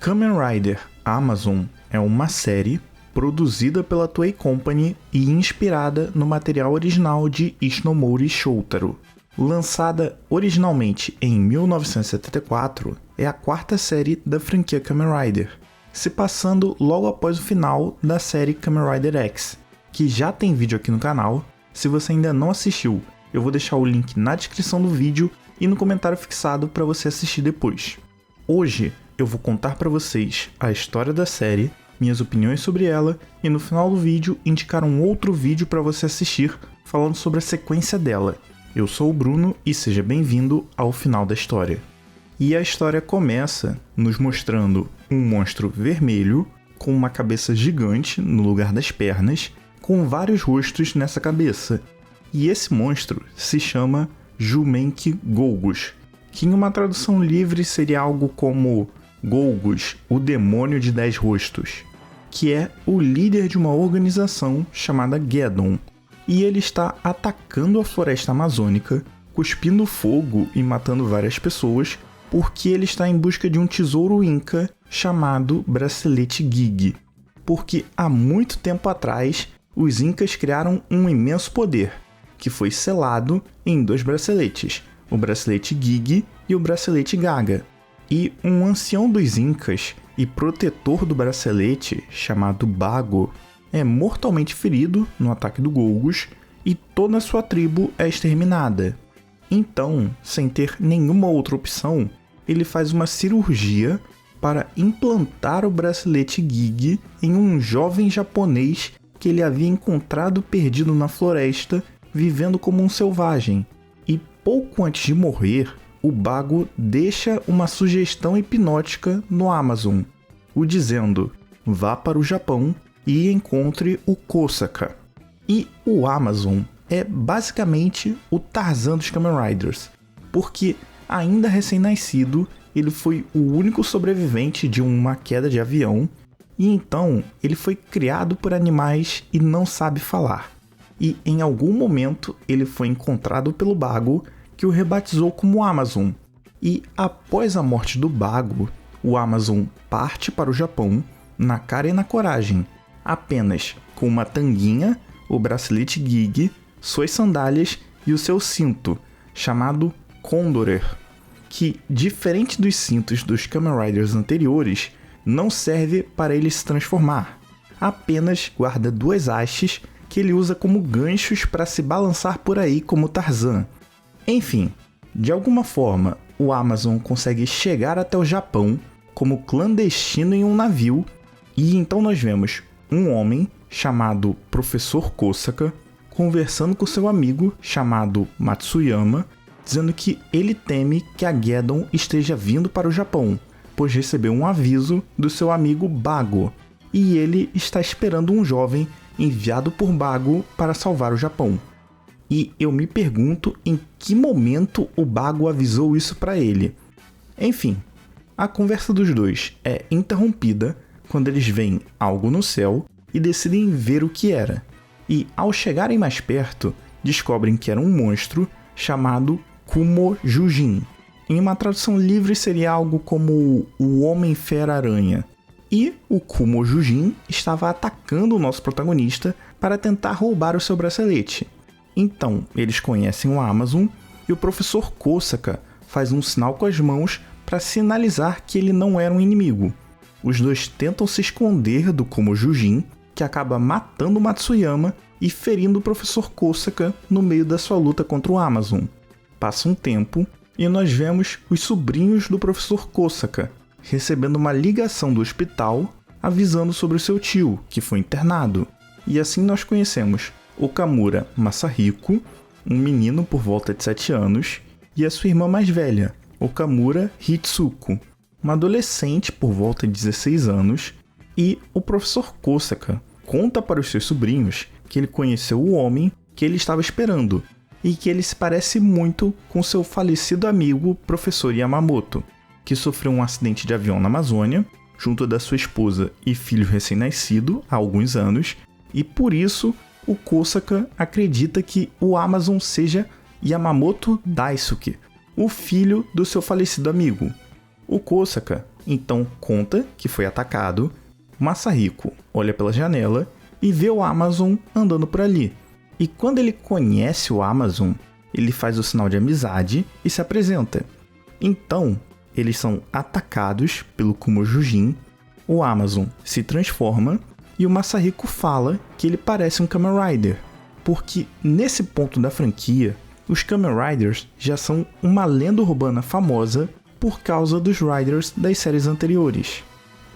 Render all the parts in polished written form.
Kamen Rider Amazon é uma série produzida pela Toei Company e inspirada no material original de Ishinomori Shotaro. Lançada originalmente em 1974, é a quarta série da franquia Kamen Rider, se passando logo após o final da série Kamen Rider X, que já tem vídeo aqui no canal. Se você ainda não assistiu, eu vou deixar o link na descrição do vídeo e no comentário fixado para você assistir depois. Hoje eu vou contar para vocês a história da série, minhas opiniões sobre ela e no final do vídeo indicar um outro vídeo para você assistir falando sobre a sequência dela. Eu sou o Bruno e seja bem-vindo ao final da história. E a história começa nos mostrando um monstro vermelho com uma cabeça gigante no lugar das pernas, com vários rostos nessa cabeça. E esse monstro se chama Jumenki Golgus, que em uma tradução livre seria algo como Golgus, o demônio de 10 rostos, que é o líder de uma organização chamada Geddon, e ele está atacando a floresta amazônica, cuspindo fogo e matando várias pessoas, porque ele está em busca de um tesouro inca chamado Bracelete Gig, porque há muito tempo atrás os incas criaram um imenso poder, que foi selado em 2 braceletes, o Bracelete Gig e o Bracelete Gaga. E um ancião dos incas e protetor do bracelete, chamado Bago, é mortalmente ferido no ataque do Golgus e toda a sua tribo é exterminada. Então, sem ter nenhuma outra opção, ele faz uma cirurgia para implantar o Bracelete Gig em um jovem japonês que ele havia encontrado perdido na floresta, vivendo como um selvagem. E pouco antes de morrer, o Bago deixa uma sugestão hipnótica no Amazon, o dizendo: vá para o Japão e encontre o Kosaka. E o Amazon é basicamente o Tarzan dos Kamen Riders, porque ainda recém-nascido, ele foi o único sobrevivente de uma queda de avião, e então ele foi criado por animais e não sabe falar. E em algum momento ele foi encontrado pelo Bago, que o rebatizou como Amazon. E após a morte do Bago, o Amazon parte para o Japão na cara e na coragem, apenas com uma tanguinha, o bracelete Gig, suas sandálias e o seu cinto, chamado Condorer, que, diferente dos cintos dos Kamen Riders anteriores, não serve para ele se transformar, apenas guarda 2 hastes que ele usa como ganchos para se balançar por aí como Tarzan. Enfim, de alguma forma, o Amazon consegue chegar até o Japão como clandestino em um navio, e então nós vemos um homem chamado Professor Kosaka conversando com seu amigo chamado Matsuyama, dizendo que ele teme que a Geddon esteja vindo para o Japão, pois recebeu um aviso do seu amigo Bago, e ele está esperando um jovem enviado por Bago para salvar o Japão. E eu me pergunto em que momento o Bago avisou isso para ele. Enfim, a conversa dos dois é interrompida quando eles veem algo no céu e decidem ver o que era. E ao chegarem mais perto, descobrem que era um monstro chamado Kumo Jujin. Em uma tradução livre seria algo como o Homem-Fera-Aranha. E o Kumo Jujin estava atacando o nosso protagonista para tentar roubar o seu bracelete. Então, eles conhecem o Amazon e o professor Kosaka faz um sinal com as mãos para sinalizar que ele não era um inimigo. Os dois tentam se esconder do Kumo Jujin, que acaba matando o Matsuyama e ferindo o professor Kosaka no meio da sua luta contra o Amazon. Passa um tempo e nós vemos os sobrinhos do professor Kosaka recebendo uma ligação do hospital avisando sobre o seu tio, que foi internado. E assim nós conhecemos Okamura Masahiko, um menino por volta de 7 anos, e a sua irmã mais velha, Okamura Hitsuko, uma adolescente por volta de 16 anos, e o professor Kosaka conta para os seus sobrinhos que ele conheceu o homem que ele estava esperando, e que ele se parece muito com seu falecido amigo professor Yamamoto, que sofreu um acidente de avião na Amazônia, junto da sua esposa e filho recém-nascido há alguns anos, e por isso o Kosaka acredita que o Amazon seja Yamamoto Daisuke, o filho do seu falecido amigo. O Kosaka então conta que foi atacado. Masahiko olha pela janela e vê o Amazon andando por ali. E quando ele conhece o Amazon, ele faz o sinal de amizade e se apresenta. Então, eles são atacados pelo Kumo Jujin, o Amazon se transforma e o Masahiko fala que ele parece um Kamen Rider, porque nesse ponto da franquia, os Kamen Riders já são uma lenda urbana famosa por causa dos Riders das séries anteriores.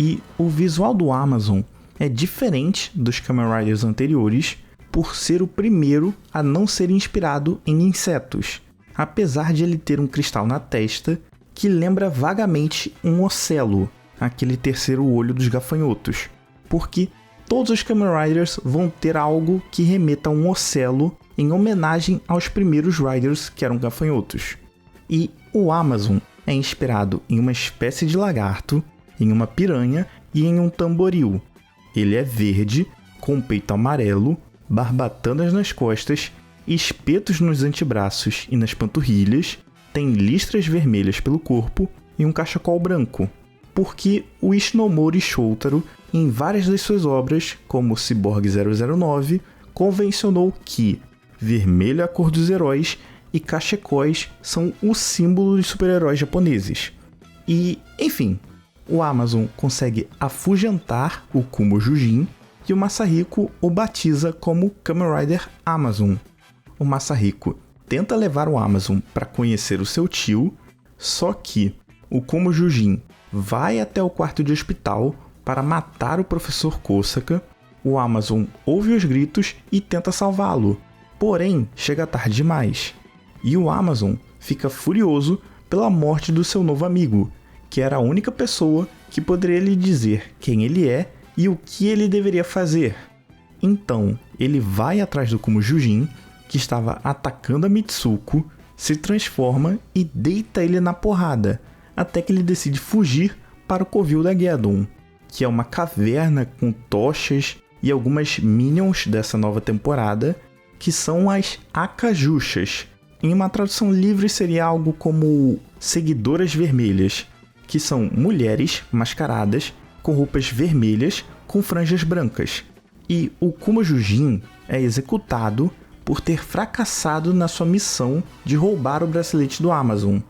E o visual do Amazon é diferente dos Kamen Riders anteriores por ser o primeiro a não ser inspirado em insetos, apesar de ele ter um cristal na testa que lembra vagamente um ocelo, aquele terceiro olho dos gafanhotos, porque todos os Kamen Riders vão ter algo que remeta a um ocelo em homenagem aos primeiros Riders que eram gafanhotos. E o Amazon é inspirado em uma espécie de lagarto, em uma piranha e em um tamboril. Ele é verde, com peito amarelo, barbatanas nas costas, espetos nos antebraços e nas panturrilhas, tem listras vermelhas pelo corpo e um cachecol branco. Porque o Ishinomori Shotaro, em várias das suas obras, como Cyborg 009, convencionou que vermelho é a cor dos heróis e cachecóis são o símbolo dos super-heróis japoneses. E, enfim, o Amazon consegue afugentar o Kumo Jujin e o Masahiko o batiza como Kamen Rider Amazon. O Masahiko tenta levar o Amazon para conhecer o seu tio, só que o Kumo Jujin vai até o quarto de hospital para matar o professor Kosaka. O Amazon ouve os gritos e tenta salvá-lo, porém chega tarde demais. E o Amazon fica furioso pela morte do seu novo amigo, que era a única pessoa que poderia lhe dizer quem ele é e o que ele deveria fazer. Então, ele vai atrás do Kumo Jujin, que estava atacando a Mitsuko, se transforma e deita ele na porrada, até que ele decide fugir para o covil da Geddon, que é uma caverna com tochas e algumas minions dessa nova temporada, que são as Akajushas. Em uma tradução livre seria algo como seguidoras vermelhas, que são mulheres mascaradas com roupas vermelhas com franjas brancas. E o Kumo Jujin é executado por ter fracassado na sua missão de roubar o bracelete do Amazon.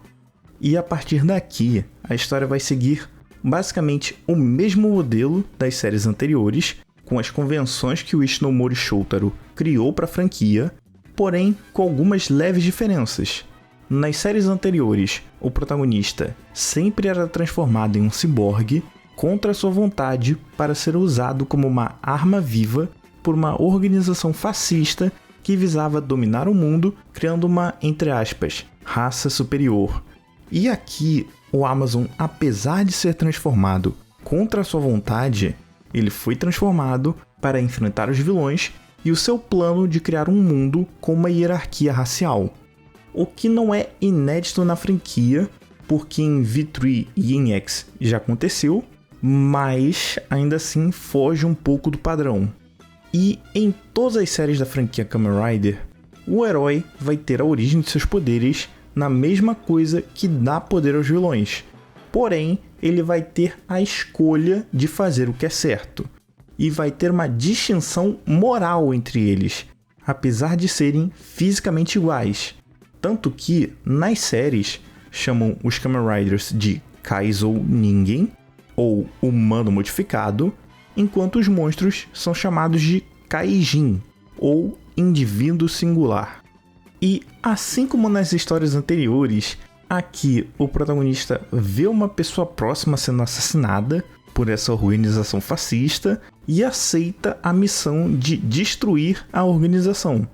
E a partir daqui, a história vai seguir basicamente o mesmo modelo das séries anteriores, com as convenções que o Ishinomori Shotaro criou para a franquia, porém com algumas leves diferenças. Nas séries anteriores, o protagonista sempre era transformado em um ciborgue contra sua vontade para ser usado como uma arma viva por uma organização fascista que visava dominar o mundo, criando uma, entre aspas, raça superior. E aqui, o Amazon, apesar de ser transformado contra sua vontade, ele foi transformado para enfrentar os vilões e o seu plano de criar um mundo com uma hierarquia racial. O que não é inédito na franquia, porque em V3 e em X já aconteceu, mas ainda assim foge um pouco do padrão. E em todas as séries da franquia Kamen Rider, o herói vai ter a origem de seus poderes na mesma coisa que dá poder aos vilões. Porém, ele vai ter a escolha de fazer o que é certo. E vai ter uma distinção moral entre eles, apesar de serem fisicamente iguais. Tanto que, nas séries, chamam os Kamen Riders de Kaizou Ningen, ou humano modificado, enquanto os monstros são chamados de Kaijin, ou indivíduo singular. E assim como nas histórias anteriores, aqui o protagonista vê uma pessoa próxima sendo assassinada por essa organização fascista e aceita a missão de destruir a organização.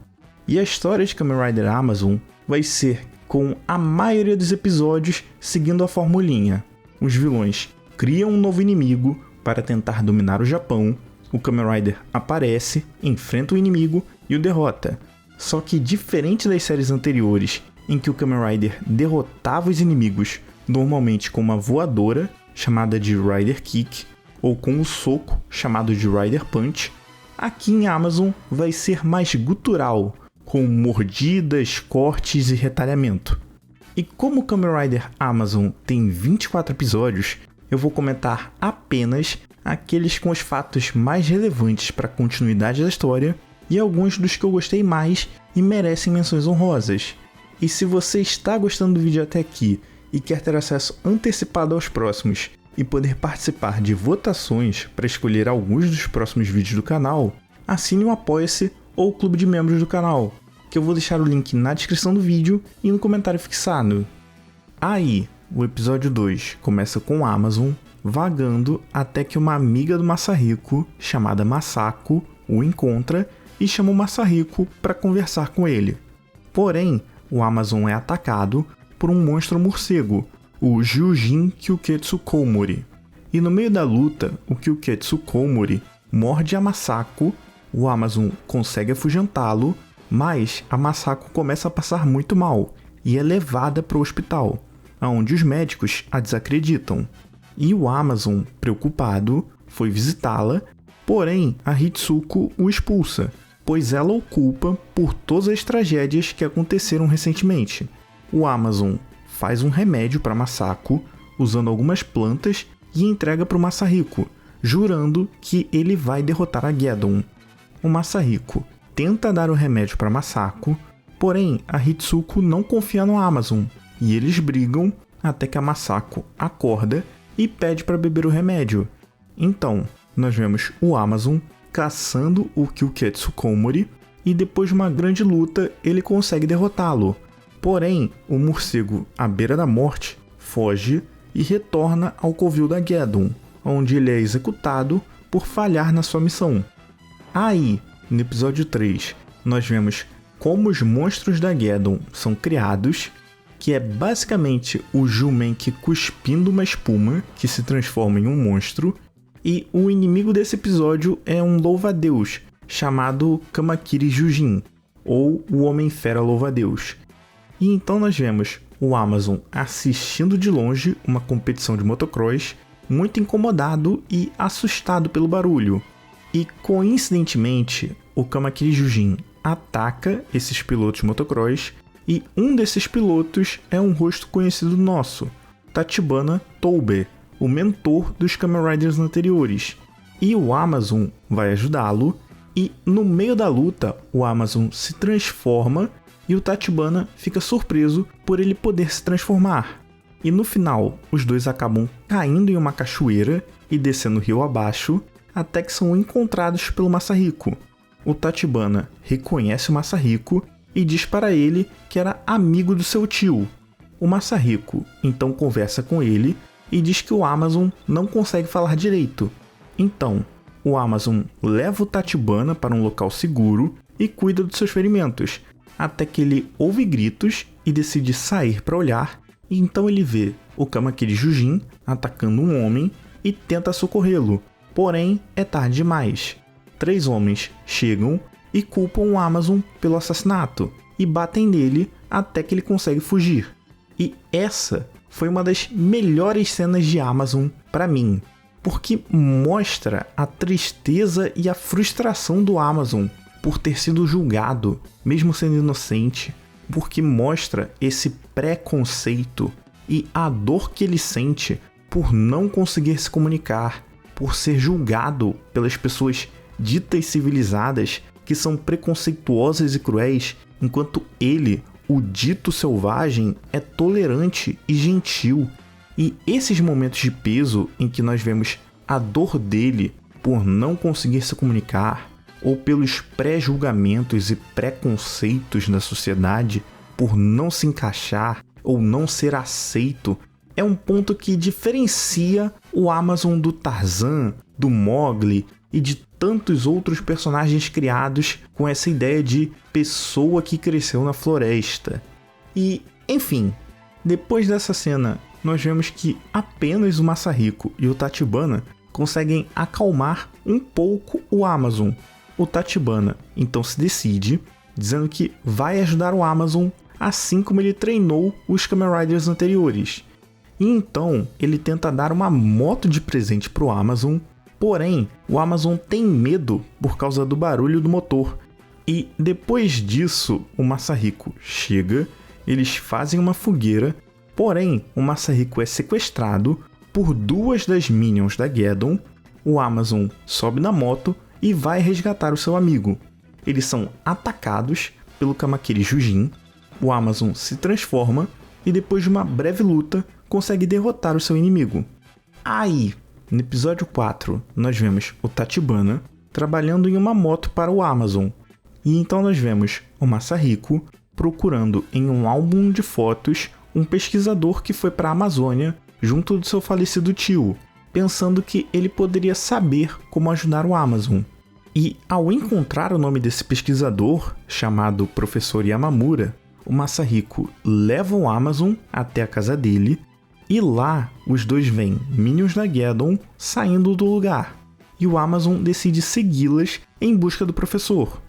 E a história de Kamen Rider Amazon vai ser com a maioria dos episódios seguindo a formulinha. Os vilões criam um novo inimigo para tentar dominar o Japão, o Kamen Rider aparece, enfrenta o inimigo e o derrota. Só que diferente das séries anteriores, em que o Kamen Rider derrotava os inimigos normalmente com uma voadora, chamada de Rider Kick, ou com um soco, chamado de Rider Punch, aqui em Amazon vai ser mais gutural, com mordidas, cortes e retalhamento. E como o Kamen Rider Amazon tem 24 episódios, eu vou comentar apenas aqueles com os fatos mais relevantes para a continuidade da história e alguns dos que eu gostei mais e merecem menções honrosas. E se você está gostando do vídeo até aqui e quer ter acesso antecipado aos próximos e poder participar de votações para escolher alguns dos próximos vídeos do canal, assine o Apoia-se ou o Clube de Membros do canal, que eu vou deixar o link na descrição do vídeo e no comentário fixado. Aí, o episódio 2 começa com Amazon vagando até que uma amiga do Masahiko, chamada Masako, o encontra e chama o Masahiko para conversar com ele. Porém, o Amazon é atacado por um monstro morcego, o Gyujin Kyuketsu Komori. E no meio da luta, o Kyuketsu Komori morde a Masako, o Amazon consegue afugentá-lo, mas a Masako começa a passar muito mal e é levada para o hospital, onde os médicos a desacreditam. E o Amazon, preocupado, foi visitá-la, porém a Hitsuko o expulsa, pois ela o culpa por todas as tragédias que aconteceram recentemente. O Amazon faz um remédio para Masako, usando algumas plantas, e entrega para o Masahiko, jurando que ele vai derrotar a Geddon. O Masahiko tenta dar o remédio para Masako, porém a Hitsuko não confia no Amazon, e eles brigam até que a Masako acorda e pede para beber o remédio. Então, nós vemos o Amazon caçando o Kyuketsu Komori e depois de uma grande luta ele consegue derrotá-lo. Porém, o morcego à beira da morte foge e retorna ao covil da Geddon, onde ele é executado por falhar na sua missão. Aí, no episódio 3, nós vemos como os monstros da Geddon são criados, que é basicamente o Jumenki cuspindo uma espuma que se transforma em um monstro, e o inimigo desse episódio é um louva-a-deus chamado Kamakiri Jujin, ou o Homem-Fera Louva-a-Deus. E então nós vemos o Amazon assistindo de longe uma competição de motocross, muito incomodado e assustado pelo barulho. E coincidentemente, o Kamakiri Jujin ataca esses pilotos de motocross, e um desses pilotos é um rosto conhecido nosso, Tachibana Toube, o mentor dos Kamen Riders anteriores. E o Amazon vai ajudá-lo, e no meio da luta o Amazon se transforma e o Tachibana fica surpreso por ele poder se transformar. E no final, os dois acabam caindo em uma cachoeira e descendo o rio abaixo, até que são encontrados pelo Masahiko. O Tachibana reconhece o Masahiko e diz para ele que era amigo do seu tio. O Masahiko então conversa com ele e diz que o Amazon não consegue falar direito. Então, o Amazon leva o Tachibana para um local seguro e cuida dos seus ferimentos, até que ele ouve gritos e decide sair para olhar, e então ele vê o Kamakiri Jujin atacando um homem e tenta socorrê-lo, porém é tarde demais. 3 homens chegam e culpam o Amazon pelo assassinato e batem nele até que ele consegue fugir. E essa foi uma das melhores cenas de Amazon para mim, porque mostra a tristeza e a frustração do Amazon por ter sido julgado, mesmo sendo inocente, porque mostra esse preconceito e a dor que ele sente por não conseguir se comunicar, por ser julgado pelas pessoas ditas civilizadas que são preconceituosas e cruéis, enquanto ele, o dito selvagem, é tolerante e gentil. E esses momentos de peso em que nós vemos a dor dele por não conseguir se comunicar, ou pelos pré-julgamentos e preconceitos da sociedade por não se encaixar ou não ser aceito, é um ponto que diferencia o Amazon do Tarzan, do Mowgli e de tantos outros personagens criados com essa ideia de pessoa que cresceu na floresta. E, enfim, depois dessa cena, nós vemos que apenas o Masahiko e o Tachibana conseguem acalmar um pouco o Amazon. O Tachibana então se decide, dizendo que vai ajudar o Amazon assim como ele treinou os Kamen Riders anteriores. E então ele tenta dar uma moto de presente para o Amazon, porém o Amazon tem medo por causa do barulho do motor. E depois disso o Masahiko chega, eles fazem uma fogueira, porém o Masahiko é sequestrado, por 2 das minions da Geddon, o Amazon sobe na moto e vai resgatar o seu amigo. Eles são atacados pelo Kamakiri Jujin, o Amazon se transforma e depois de uma breve luta consegue derrotar o seu inimigo. Aí, no episódio 4, nós vemos o Tachibana trabalhando em uma moto para o Amazon. E então nós vemos o Masahiko procurando em um álbum de fotos um pesquisador que foi para a Amazônia junto do seu falecido tio, pensando que ele poderia saber como ajudar o Amazon. E ao encontrar o nome desse pesquisador, chamado Professor Yamamura, o Masahiko leva o Amazon até a casa dele e lá os dois veem minions da Geddon saindo do lugar. E o Amazon decide segui-las em busca do professor.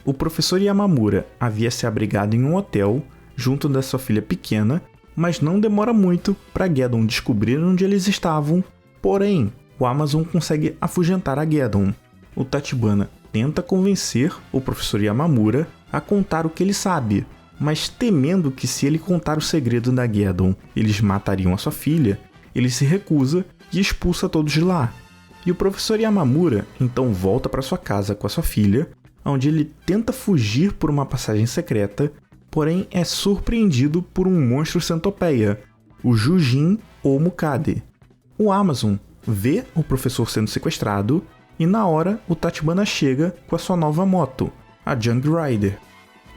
O professor Yamamura havia se abrigado em um hotel junto da sua filha pequena, mas não demora muito para Geddon descobrir onde eles estavam. Porém, o Amazon consegue afugentar a Geddon. O Tachibana tenta convencer o professor Yamamura a contar o que ele sabe, mas temendo que se ele contar o segredo da Geddon, eles matariam a sua filha, ele se recusa e expulsa todos de lá. E o professor Yamamura então volta para sua casa com a sua filha, onde ele tenta fugir por uma passagem secreta, porém é surpreendido por um monstro centopeia, o Jujin ou Mukade. O Amazon vê o professor sendo sequestrado e na hora o Tachibana chega com a sua nova moto, a Jung Rider.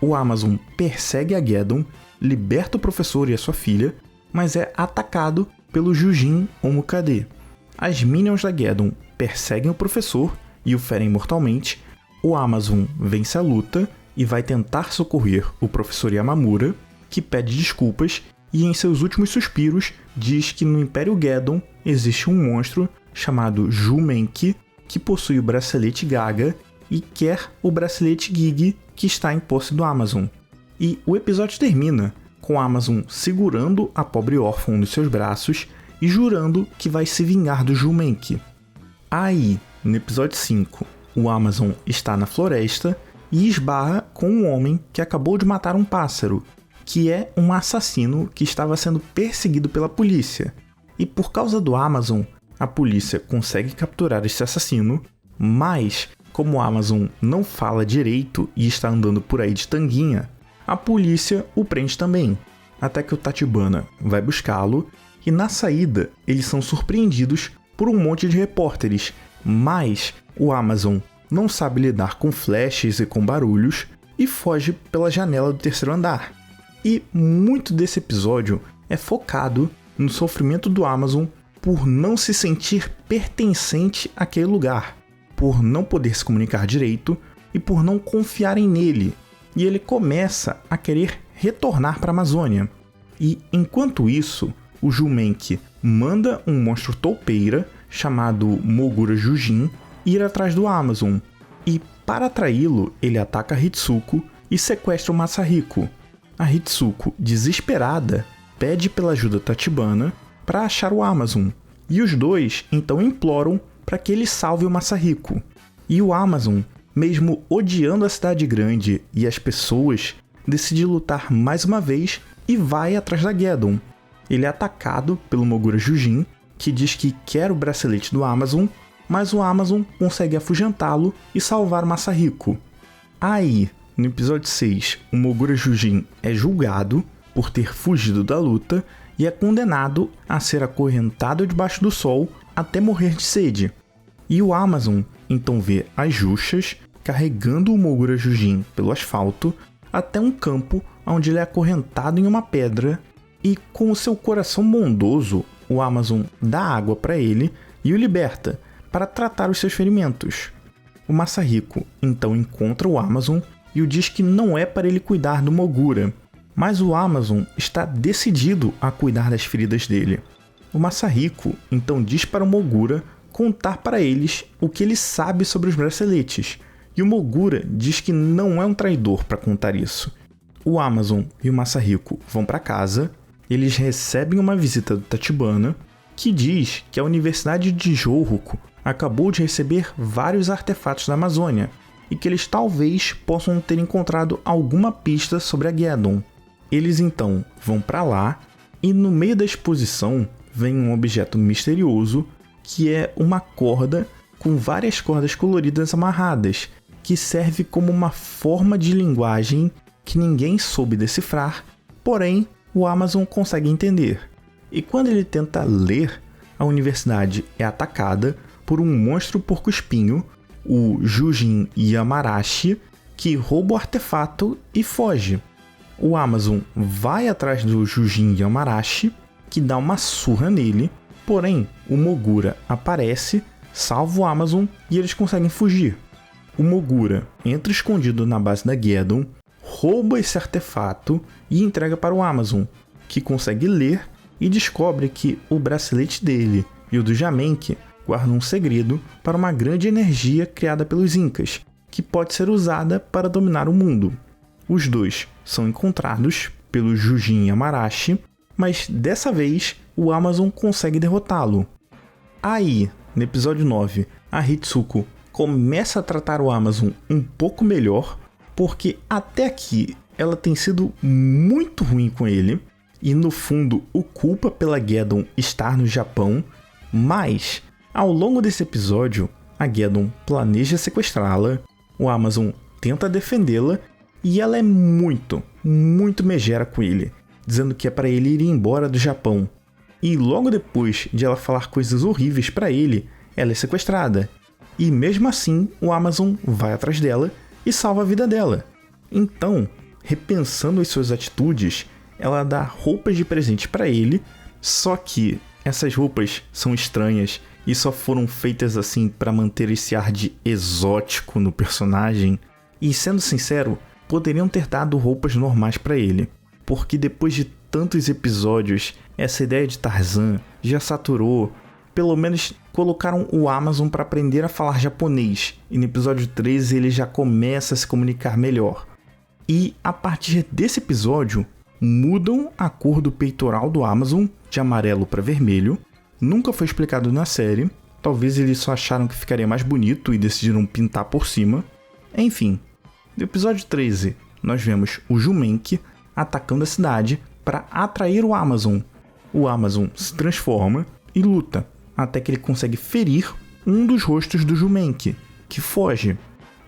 O Amazon persegue a Geddon, liberta o professor e a sua filha, mas é atacado pelo Jujin ou Mukade. As minions da Geddon perseguem o professor e o ferem mortalmente. O Amazon vence a luta e vai tentar socorrer o professor Yamamura, que pede desculpas e em seus últimos suspiros diz que no Império Geddon existe um monstro chamado Jumenki que possui o bracelete Gaga e quer o bracelete Gigi que está em posse do Amazon. E o episódio termina com o Amazon segurando a pobre órfã nos seus braços e jurando que vai se vingar do Jumenki. Aí, no episódio 5, o Amazon está na floresta e esbarra com um homem que acabou de matar um pássaro, que é um assassino que estava sendo perseguido pela polícia. E por causa do Amazon, a polícia consegue capturar esse assassino, mas como o Amazon não fala direito e está andando por aí de tanguinha, a polícia o prende também, até que o Tachibana vai buscá-lo e na saída eles são surpreendidos por um monte de repórteres, mas o Amazon não sabe lidar com flashes e com barulhos e foge pela janela do 3º andar. E muito desse episódio é focado no sofrimento do Amazon por não se sentir pertencente àquele lugar, por não poder se comunicar direito e por não confiarem nele. E ele começa a querer retornar para a Amazônia. E enquanto isso, o Jumenki manda um monstro toupeira chamado Mogura Jujin ir atrás do Amazon. E para atraí-lo, ele ataca a Hitsuko e sequestra o Masahiko. A Hitsuko, desesperada, pede pela ajuda Tachibana para achar o Amazon. E os dois então imploram para que ele salve o Masahiko. E o Amazon, mesmo odiando a cidade grande e as pessoas, decide lutar mais uma vez e vai atrás da Geddon. Ele é atacado pelo Mogura Jujin, que diz que quer o bracelete do Amazon, mas o Amazon consegue afugentá-lo e salvar o Masahiko. Aí, no episódio 6, o Mogura Jujin é julgado por ter fugido da luta e é condenado a ser acorrentado debaixo do sol até morrer de sede. E o Amazon então vê as Juxas carregando o Mogura Jujin pelo asfalto até um campo onde ele é acorrentado em uma pedra e, com o seu coração bondoso, o Amazon dá água para ele e o liberta para tratar os seus ferimentos. O Masahiko então encontra o Amazon e o diz que não é para ele cuidar do Mogura, mas o Amazon está decidido a cuidar das feridas dele. O Masahiko então diz para o Mogura contar para eles o que ele sabe sobre os braceletes, e o Mogura diz que não é um traidor para contar isso. O Amazon e o Masahiko vão para casa, eles recebem uma visita do Tachibana, que diz que a Universidade de Jouruko acabou de receber vários artefatos da Amazônia, e que eles talvez possam ter encontrado alguma pista sobre a Geddon. Eles então vão para lá, e no meio da exposição vem um objeto misterioso que é uma corda com várias cordas coloridas amarradas, que serve como uma forma de linguagem que ninguém soube decifrar, porém o Amazon consegue entender. E quando ele tenta ler, a universidade é atacada por um monstro porco-espinho, o Jujin Yamarashi, que rouba o artefato e foge. O Amazon vai atrás do Jujin Yamarashi, que dá uma surra nele, porém o Mogura aparece, salva o Amazon e eles conseguem fugir. O Mogura entra escondido na base da Geddon, rouba esse artefato e entrega para o Amazon, que consegue ler e descobre que o bracelete dele e o do Jamenki guardam um segredo para uma grande energia criada pelos Incas, que pode ser usada para dominar o mundo. Os dois são encontrados pelo Jujin Yamarashi, mas dessa vez o Amazon consegue derrotá-lo. Aí, no episódio 9, a Hitsuko começa a tratar o Amazon um pouco melhor, porque até aqui ela tem sido muito ruim com ele, e no fundo o culpa pela Geddon estar no Japão, mas ao longo desse episódio a Geddon planeja sequestrá-la, o Amazon tenta defendê-la e ela é muito megera com ele, dizendo que é para ele ir embora do Japão. E logo depois de ela falar coisas horríveis para ele, ela é sequestrada. E mesmo assim, o Amazon vai atrás dela e salva a vida dela. Então, repensando as suas atitudes, ela dá roupas de presente para ele, só que essas roupas são estranhas e só foram feitas assim para manter esse ar de exótico no personagem. E sendo sincero, poderiam ter dado roupas normais para ele, porque depois de tantos episódios, essa ideia de Tarzan já saturou. Pelo menos colocaram o Amazon para aprender a falar japonês, e no episódio 13 ele já começa a se comunicar melhor. E a partir desse episódio, mudam a cor do peitoral do Amazon de amarelo para vermelho. Nunca foi explicado na série, talvez eles só acharam que ficaria mais bonito e decidiram pintar por cima. Enfim, no episódio 13, nós vemos o Jamenki atacando a cidade para atrair o Amazon. O Amazon se transforma e luta, até que ele consegue ferir um dos rostos do Jamenki, que foge.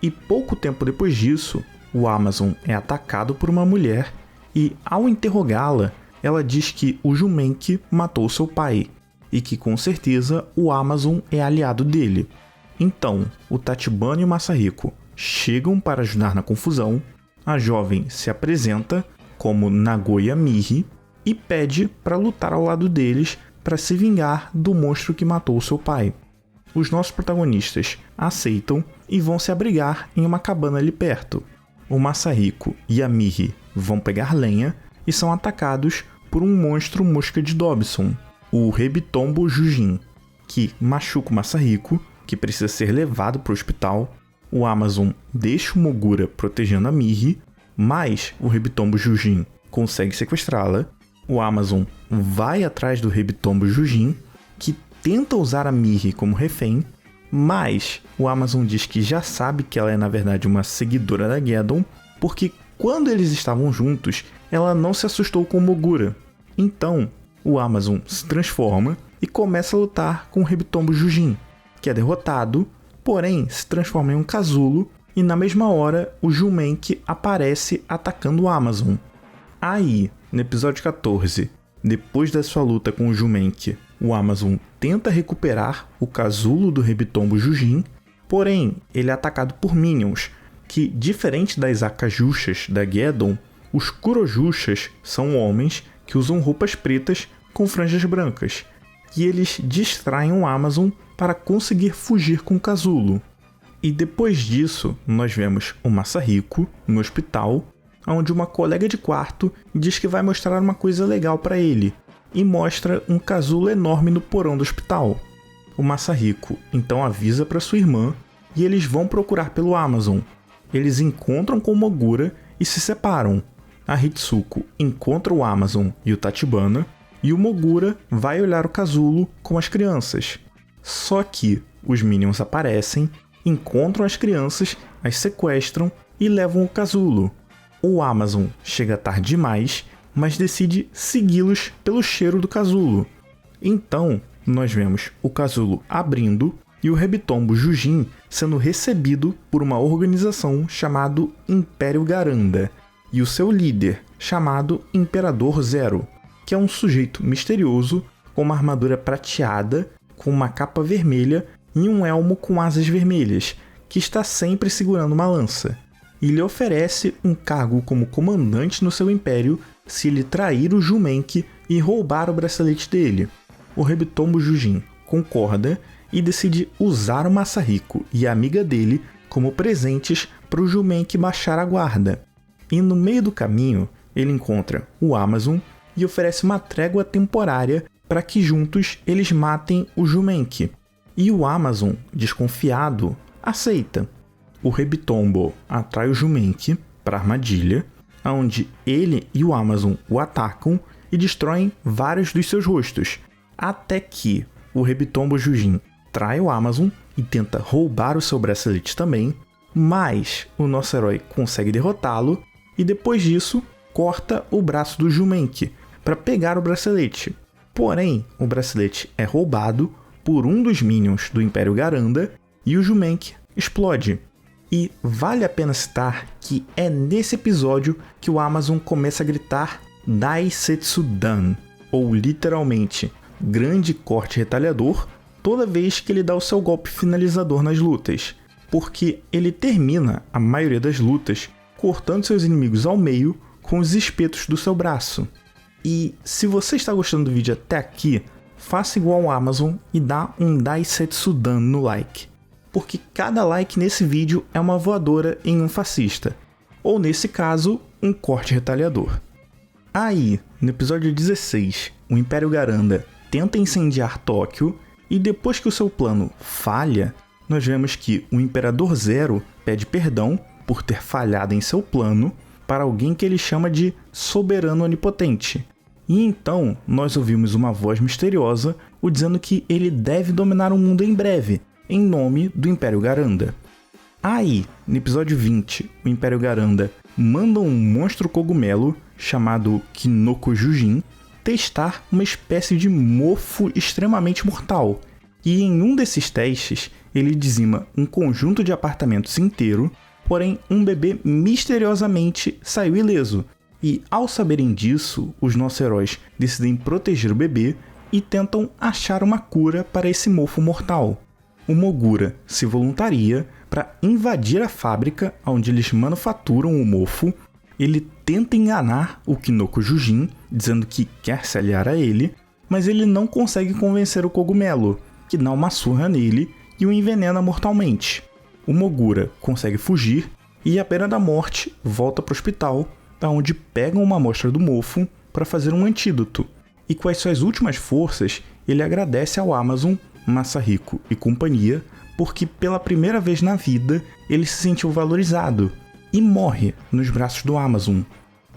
E pouco tempo depois disso, o Amazon é atacado por uma mulher e, ao interrogá-la, ela diz que o Jamenki matou seu pai e que com certeza o Amazon é aliado dele. Então, o Tachibana e o Masahiko chegam para ajudar na confusão, a jovem se apresenta como Nagoya Mihi e pede para lutar ao lado deles para se vingar do monstro que matou seu pai. Os nossos protagonistas aceitam e vão se abrigar em uma cabana ali perto. O Masahiko e a Mihi vão pegar lenha e são atacados por um monstro mosca de Dobson, o Hebitombo Jujin, que machuca o Masahiko, que precisa ser levado para o hospital. O Amazon deixa o Mogura protegendo a Mihi, mas o Hebitombo Jujin consegue sequestrá-la. O Amazon vai atrás do Hebitombo Jujin, que tenta usar a Mihi como refém, mas o Amazon diz que já sabe que ela é na verdade uma seguidora da Geddon, porque quando eles estavam juntos, ela não se assustou com o Mogura. Então, o Amazon se transforma e começa a lutar com o Hebitombo Jujin, que é derrotado, porém se transforma em um casulo, e na mesma hora o Jamenki aparece atacando o Amazon. Aí, no episódio 14, depois da sua luta com o Jamenki, o Amazon tenta recuperar o casulo do Hebitombo Jujin, porém ele é atacado por Minions, que, diferente das Akajushas da Geddon, os Kurojushas são homens que usam roupas pretas com franjas brancas, e eles distraem o Amazon para conseguir fugir com o casulo. E depois disso, nós vemos o Masahiko no hospital, onde uma colega de quarto diz que vai mostrar uma coisa legal para ele, e mostra um casulo enorme no porão do hospital. O Masahiko então avisa para sua irmã e eles vão procurar pelo Amazon. Eles encontram com o Mogura e se separam. A Hitsuko encontra o Amazon e o Tachibana, e o Mogura vai olhar o casulo com as crianças. Só que os Minions aparecem, encontram as crianças, as sequestram e levam o casulo. O Amazon chega tarde demais, mas decide segui-los pelo cheiro do casulo. Então, nós vemos o casulo abrindo e o Hebitombo Jujin sendo recebido por uma organização chamada Império Garanda e o seu líder, chamado Imperador Zero, que é um sujeito misterioso com uma armadura prateada, com uma capa vermelha e um elmo com asas vermelhas, que está sempre segurando uma lança. E lhe oferece um cargo como comandante no seu império se ele trair o Jumenki e roubar o bracelete dele. O Hebitombo Jujin concorda e decide usar o Masahiko e a amiga dele como presentes para o Jumenki baixar a guarda. E no meio do caminho, ele encontra o Amazon e oferece uma trégua temporária para que juntos eles matem o Jumenki. E o Amazon, desconfiado, aceita. O Hebitombo atrai o Jumenki para a armadilha, onde ele e o Amazon o atacam e destroem vários dos seus rostos, até que o Hebitombo Jujin trai o Amazon e tenta roubar o seu bracelete também, mas o nosso herói consegue derrotá-lo e depois disso corta o braço do Jumenki para pegar o bracelete. Porém, o bracelete é roubado por um dos Minions do Império Garanda e o Jumenki explode. E vale a pena citar que é nesse episódio que o Amazon começa a gritar Daisetsu Dan, ou literalmente grande corte retalhador, toda vez que ele dá o seu golpe finalizador nas lutas, porque ele termina a maioria das lutas cortando seus inimigos ao meio com os espetos do seu braço. E se você está gostando do vídeo até aqui, faça igual ao Amazon e dá um Daisetsu Dan no like, porque cada like nesse vídeo é uma voadora em um fascista, ou nesse caso, um corte retalhador. Aí, no episódio 16, o Império Garanda tenta incendiar Tóquio e depois que o seu plano falha, nós vemos que o Imperador Zero pede perdão por ter falhado em seu plano para alguém que ele chama de Soberano Onipotente. E então nós ouvimos uma voz misteriosa o dizendo que ele deve dominar o mundo em breve, em nome do Império Garanda. Aí, no episódio 20, o Império Garanda manda um monstro cogumelo chamado Kinoko Jujin testar uma espécie de mofo extremamente mortal. E em um desses testes, ele dizima um conjunto de apartamentos inteiro, porém um bebê misteriosamente saiu ileso. E ao saberem disso, os nossos heróis decidem proteger o bebê e tentam achar uma cura para esse mofo mortal. O Mogura se voluntaria para invadir a fábrica onde eles manufaturam o mofo. Ele tenta enganar o Kinoko Jujin, dizendo que quer se aliar a ele, mas ele não consegue convencer o cogumelo, que dá uma surra nele e o envenena mortalmente. O Mogura consegue fugir e, à beira da morte, volta para o hospital, onde pegam uma amostra do mofo para fazer um antídoto. E com as suas últimas forças, ele agradece ao Amazon, Masahiko e companhia, porque pela primeira vez na vida ele se sentiu valorizado e morre nos braços do Amazon.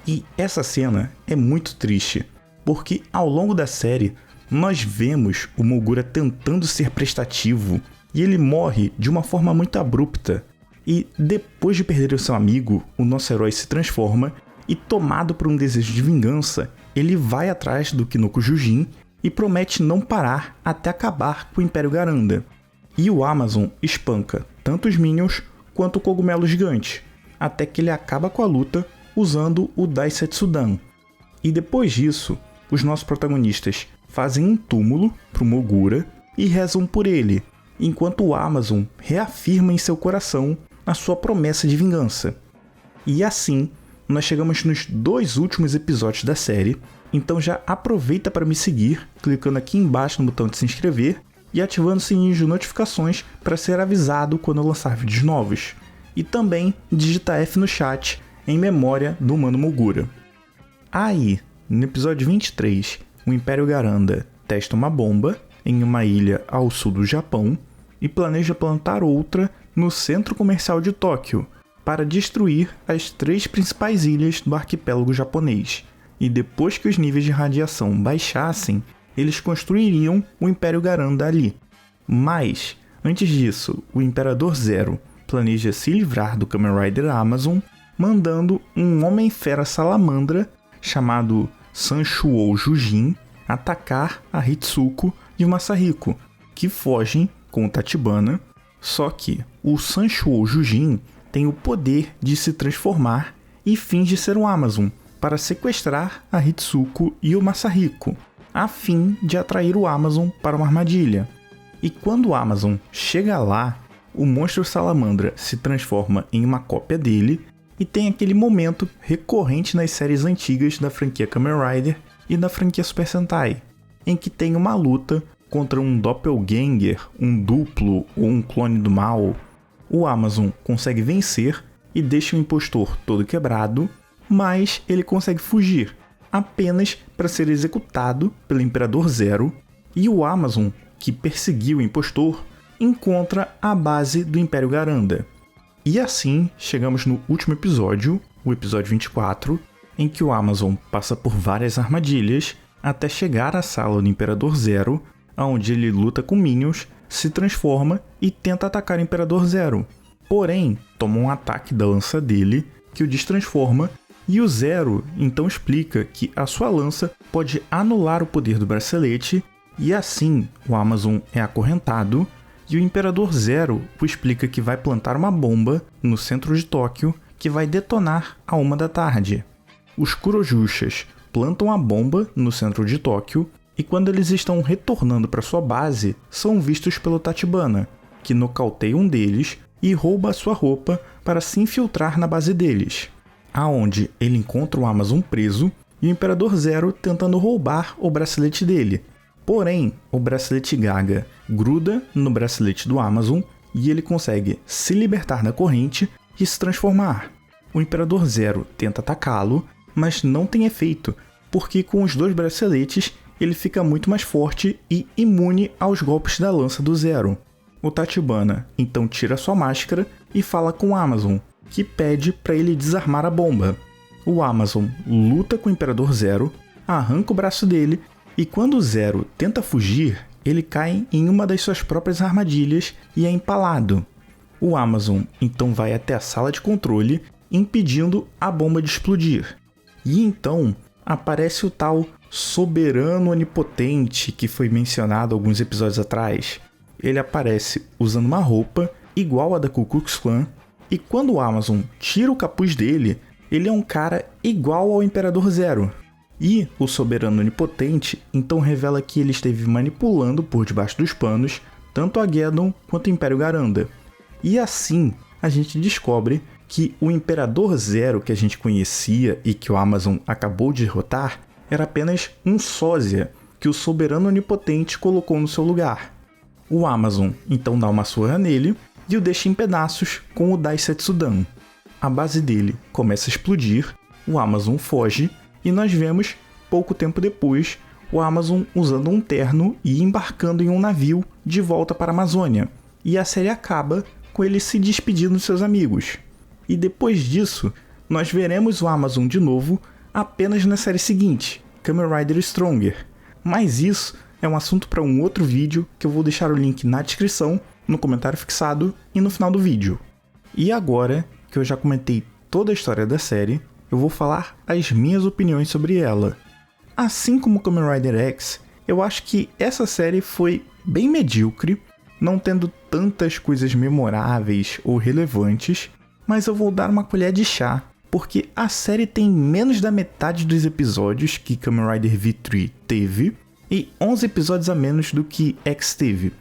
E essa cena é muito triste, porque ao longo da série nós vemos o Mogura tentando ser prestativo e ele morre de uma forma muito abrupta. E depois de perder o seu amigo, o nosso herói se transforma e, tomado por um desejo de vingança, ele vai atrás do Kinoko Jujin e promete não parar até acabar com o Império Garanda. E o Amazon espanca tanto os Minions quanto o cogumelo gigante, até que ele acaba com a luta usando o Daisetsu Dan. E depois disso, os nossos protagonistas fazem um túmulo para o Mogura e rezam por ele, enquanto o Amazon reafirma em seu coração a sua promessa de vingança. E assim, nós chegamos nos 2 últimos episódios da série, então já aproveita para me seguir, clicando aqui embaixo no botão de se inscrever e ativando o sininho de notificações para ser avisado quando eu lançar vídeos novos. E também digita F no chat em memória do Mano Mogura. Aí, no episódio 23, o Império Garanda testa uma bomba em uma ilha ao sul do Japão e planeja plantar outra no centro comercial de Tóquio para destruir as 3 principais ilhas do arquipélago japonês. E depois que os níveis de radiação baixassem, eles construiriam o Império Garanda ali. Mas, antes disso, o Imperador Zero planeja se livrar do Kamen Rider Amazon, mandando um Homem-Fera Salamandra chamado Sanchuou Jujin atacar a Hitsuko e o Masahiko, que fogem com o Tachibana, só que o Sanshou Jujin tem o poder de se transformar e finge ser um Amazon para sequestrar a Hitsuko e o Masahiko, a fim de atrair o Amazon para uma armadilha. E quando o Amazon chega lá, o monstro salamandra se transforma em uma cópia dele e tem aquele momento recorrente nas séries antigas da franquia Kamen Rider e da franquia Super Sentai, em que tem uma luta contra um doppelganger, um duplo ou um clone do mal. O Amazon consegue vencer e deixa o impostor todo quebrado, mas ele consegue fugir, apenas para ser executado pelo Imperador Zero, e o Amazon, que perseguiu o impostor, encontra a base do Império Garanda. E assim chegamos no último episódio, o episódio 24, em que o Amazon passa por várias armadilhas até chegar à sala do Imperador Zero, onde ele luta com Minions, se transforma e tenta atacar o Imperador Zero. Porém, toma um ataque da lança dele, que o destransforma, e o Zero então explica que a sua lança pode anular o poder do bracelete, e assim o Amazon é acorrentado, e o Imperador Zero o explica que vai plantar uma bomba no centro de Tóquio que vai detonar à 1 da tarde. Os Kurojushas plantam a bomba no centro de Tóquio e quando eles estão retornando para sua base, são vistos pelo Tachibana, que nocauteia um deles e rouba a sua roupa para se infiltrar na base deles, aonde ele encontra o Amazon preso e o Imperador Zero tentando roubar o bracelete dele. Porém, o bracelete Gaga gruda no bracelete do Amazon e ele consegue se libertar da corrente e se transformar. O Imperador Zero tenta atacá-lo, mas não tem efeito, porque com os dois braceletes ele fica muito mais forte e imune aos golpes da lança do Zero. O Tachibana então tira sua máscara e fala com o Amazon, que pede para ele desarmar a bomba. O Amazon luta com o Imperador Zero, arranca o braço dele e quando o Zero tenta fugir, ele cai em uma das suas próprias armadilhas e é empalado. O Amazon então vai até a sala de controle, impedindo a bomba de explodir. E então aparece o tal Soberano Onipotente que foi mencionado alguns episódios atrás. Ele aparece usando uma roupa igual a da Ku Klux Klan, e quando o Amazon tira o capuz dele, ele é um cara igual ao Imperador Zero. E o Soberano Onipotente então revela que ele esteve manipulando por debaixo dos panos tanto a Geddon quanto o Império Garanda. E assim a gente descobre que o Imperador Zero que a gente conhecia e que o Amazon acabou de derrotar era apenas um sósia que o Soberano Onipotente colocou no seu lugar. O Amazon então dá uma surra nele e o deixa em pedaços com o Daisetsudan. A base dele começa a explodir, o Amazon foge e nós vemos, pouco tempo depois, o Amazon usando um terno e embarcando em um navio de volta para a Amazônia. E a série acaba com ele se despedindo dos seus amigos. E depois disso, nós veremos o Amazon de novo apenas na série seguinte, Kamen Rider Stronger. Mas isso é um assunto para um outro vídeo que eu vou deixar o link na descrição, no comentário fixado e no final do vídeo. E agora que eu já comentei toda a história da série, eu vou falar as minhas opiniões sobre ela. Assim como Kamen Rider X, eu acho que essa série foi bem medíocre, não tendo tantas coisas memoráveis ou relevantes, mas eu vou dar uma colher de chá, porque a série tem menos da metade dos episódios que Kamen Rider V3 teve, e 11 episódios a menos do que X teve.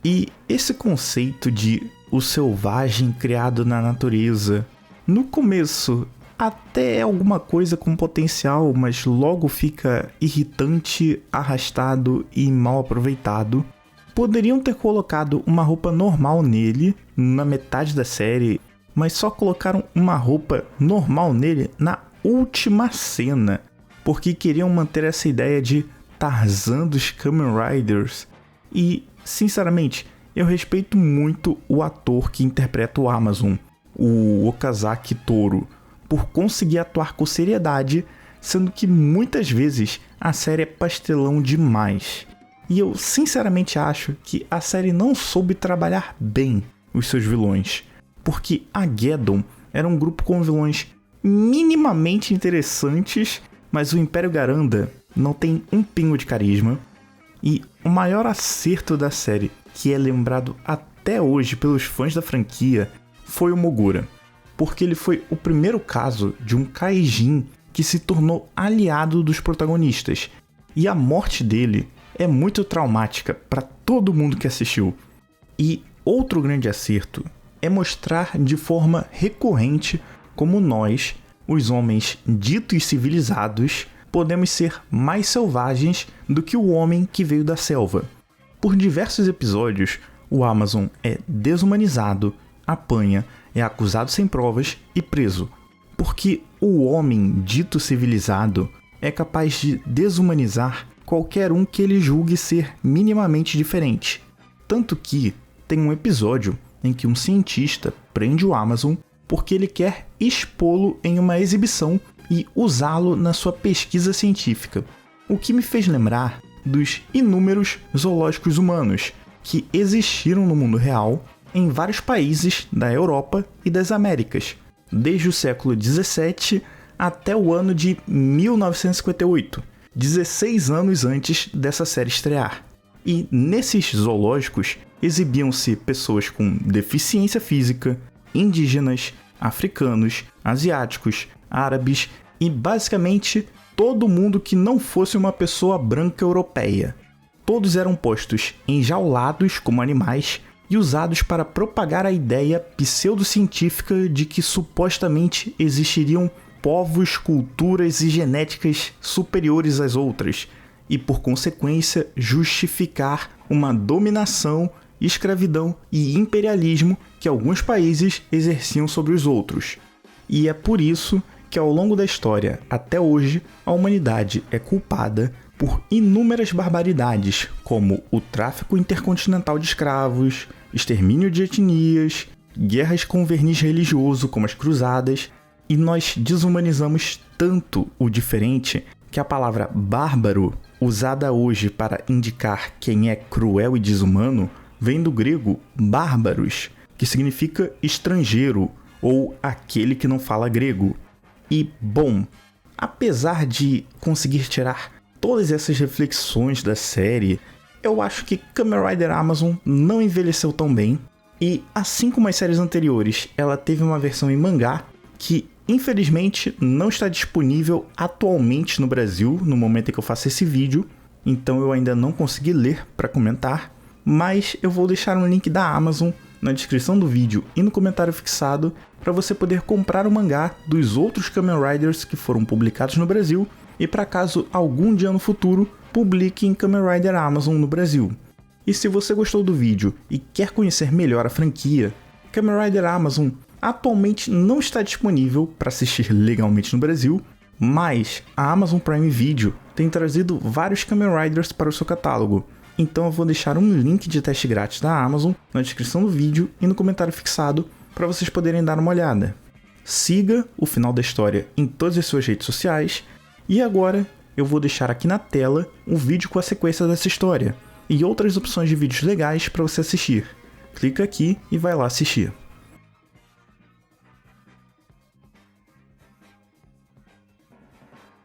E esse conceito de o selvagem criado na natureza, no começo até é alguma coisa com potencial, mas logo fica irritante, arrastado e mal aproveitado. Poderiam ter colocado uma roupa normal nele na metade da série, mas só colocaram uma roupa normal nele na última cena, porque queriam manter essa ideia de Tarzan dos Kamen Riders. E, sinceramente, eu respeito muito o ator que interpreta o Amazon, o Okazaki Toro, por conseguir atuar com seriedade, sendo que muitas vezes a série é pastelão demais. E eu sinceramente acho que a série não soube trabalhar bem os seus vilões, porque a Geddon era um grupo com vilões minimamente interessantes, mas o Império Garanda não tem um pingo de carisma. E o maior acerto da série, que é lembrado até hoje pelos fãs da franquia, foi o Mogura. Porque ele foi o primeiro caso de um Kaijin que se tornou aliado dos protagonistas. E a morte dele é muito traumática para todo mundo que assistiu. E outro grande acerto é mostrar de forma recorrente como nós, os homens ditos civilizados, podemos ser mais selvagens do que o homem que veio da selva. Por diversos episódios, o Amazon é desumanizado, apanha, é acusado sem provas e preso, porque o homem dito civilizado é capaz de desumanizar qualquer um que ele julgue ser minimamente diferente. Tanto que tem um episódio em que um cientista prende o Amazon porque ele quer expô-lo em uma exibição e usá-lo na sua pesquisa científica, o que me fez lembrar dos inúmeros zoológicos humanos que existiram no mundo real em vários países da Europa e das Américas, desde o século 17 até o ano de 1958, 16 anos antes dessa série estrear. E nesses zoológicos exibiam-se pessoas com deficiência física, indígenas, africanos, asiáticos, árabes e basicamente todo mundo que não fosse uma pessoa branca europeia. Todos eram postos enjaulados como animais e usados para propagar a ideia pseudocientífica de que supostamente existiriam povos, culturas e genéticas superiores às outras, e por consequência justificar uma dominação, escravidão e imperialismo que alguns países exerciam sobre os outros. E é por isso que ao longo da história, até hoje, a humanidade é culpada por inúmeras barbaridades, como o tráfico intercontinental de escravos, extermínio de etnias, guerras com verniz religioso, como as cruzadas, e nós desumanizamos tanto o diferente que a palavra bárbaro, usada hoje para indicar quem é cruel e desumano, vem do grego bárbaros, que significa estrangeiro ou aquele que não fala grego. E, bom, apesar de conseguir tirar todas essas reflexões da série, eu acho que Kamen Rider Amazon não envelheceu tão bem. E, assim como as séries anteriores, ela teve uma versão em mangá que, infelizmente, não está disponível atualmente no Brasil, no momento em que eu faço esse vídeo. Então eu ainda não consegui ler para comentar, mas eu vou deixar um link da Amazon na descrição do vídeo e no comentário fixado para você poder comprar o mangá dos outros Kamen Riders que foram publicados no Brasil e para caso algum dia no futuro publiquem Kamen Rider Amazon no Brasil. E se você gostou do vídeo e quer conhecer melhor a franquia, Kamen Rider Amazon atualmente não está disponível para assistir legalmente no Brasil, mas a Amazon Prime Video tem trazido vários Kamen Riders para o seu catálogo. Então eu vou deixar um link de teste grátis da Amazon na descrição do vídeo e no comentário fixado para vocês poderem dar uma olhada. Siga o final da história em todas as suas redes sociais e agora eu vou deixar aqui na tela um vídeo com a sequência dessa história e outras opções de vídeos legais para você assistir. Clica aqui e vai lá assistir.